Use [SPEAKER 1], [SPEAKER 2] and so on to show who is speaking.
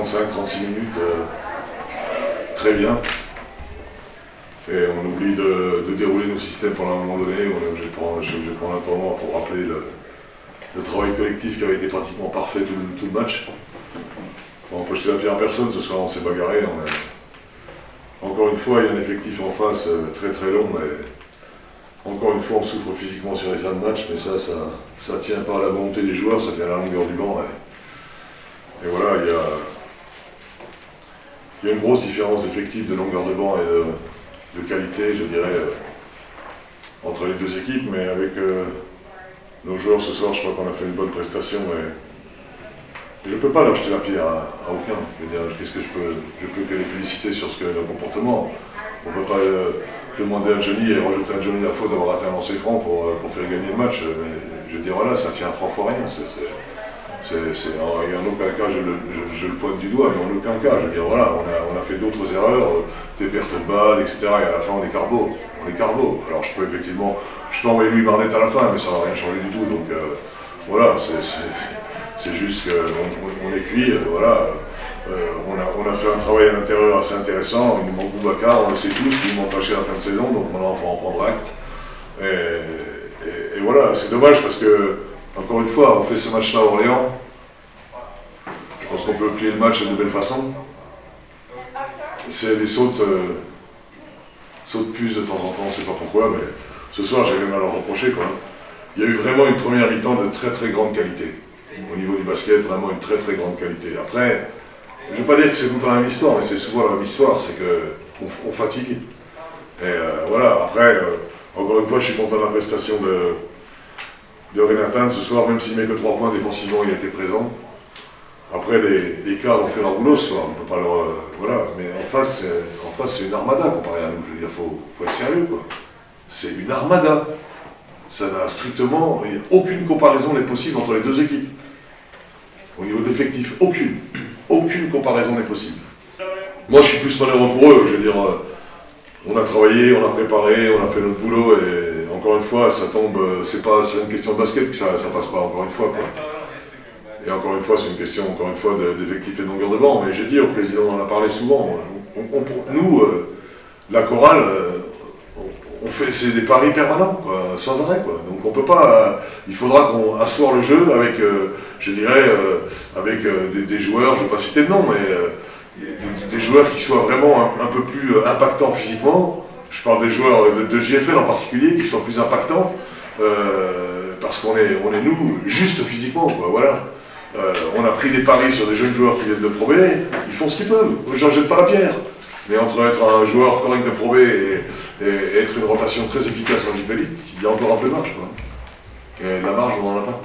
[SPEAKER 1] 35-36 minutes très bien. Et on oublie de dérouler nos systèmes pendant un moment donné, on est obligé de prendre un temps pour rappeler le travail collectif qui avait été pratiquement parfait tout le match. On peut jeter la pierre à personne, ce soir on s'est bagarré. Encore une fois, il y a un effectif en face très très long. Et encore une fois, on souffre physiquement sur les fins de match, mais ça tient pas à la volonté des joueurs, ça tient à la longueur du banc. Et voilà, il y a une grosse différence d'effectif, de longueur de banc et de qualité, je dirais, entre les deux équipes, mais avec nos joueurs ce soir, je crois qu'on a fait une bonne prestation. Et je ne peux pas leur jeter la pierre à aucun. Je veux dire, qu'est-ce que je peux que les féliciter sur leur comportement. On ne peut pas demander à Johnny et rejeter à Johnny la faute d'avoir raté un lancer franc pour faire gagner le match. Mais je veux dire, voilà, ça tient à 3 fois rien. En aucun cas, je le pointe du doigt, mais en aucun cas. Je veux dire, voilà, on a fait d'autres erreurs, des pertes de balles, etc. Et à la fin, on est carbo. Alors je peux envoyer Louis Barnett à la fin, mais ça ne va rien changer du tout. Donc voilà, c'est juste qu'on est cuit, voilà. On a fait un travail à l'intérieur assez intéressant. Il nous manque Boubacar, on le sait tous, il nous manque Haché à la fin de saison, donc maintenant il faut en prendre acte. Et voilà, c'est dommage parce que, encore une fois, on fait ce match-là à Orléans. Je pense qu'on peut plier le match de belle façon. C'est des sautes puces de temps en temps, on ne sait pas pourquoi, mais ce soir j'ai même à leur reprocher, quoi. Il y a eu vraiment une première mi-temps de très très grande qualité. Au niveau du basket, vraiment une très très grande qualité. Après, je ne vais pas dire que c'est tout le temps la même histoire, mais c'est souvent la même histoire, c'est qu'on fatigue. Et voilà, après, encore une fois, je suis content de la prestation de Renatan ce soir, même s'il met que 3 points défensivement, il a été présent. Après, les cadres ont fait leur boulot ce soir, on ne peut pas leur... voilà, mais en face, c'est une armada comparé à nous. Je veux dire, faut être sérieux, quoi. C'est une armada. Ça n'a strictement... aucune comparaison n'est possible entre les deux équipes. Au niveau d'effectif, aucune comparaison n'est possible. Moi, je suis plus malheureux pour eux. Je veux dire, on a travaillé, on a préparé, on a fait notre boulot, et encore une fois, ça tombe... c'est pas sur une question de basket que ça passe pas, encore une fois, quoi. Et encore une fois, c'est une question d'effectif et de longueur de banc. Mais j'ai dit au président, on en a parlé souvent, nous, la chorale, c'est des paris permanents, quoi, sans arrêt, quoi. Donc on peut pas... il faudra qu'on asseoir le jeu avec, je dirais, avec des joueurs, je ne vais pas citer de nom, mais des joueurs qui soient vraiment un peu plus impactants physiquement. Je parle des joueurs de JFL en particulier, qui soient plus impactants, parce qu'on est nous, juste physiquement, quoi, voilà. On a pris des paris sur des jeunes joueurs qui viennent de Pro B, ils font ce qu'ils peuvent, je ne jette pas la pierre. Mais entre être un joueur correct de Pro B et être une rotation très efficace en JP Elite, il y a encore un peu de marge, quoi. Et la marge, on n'en a pas.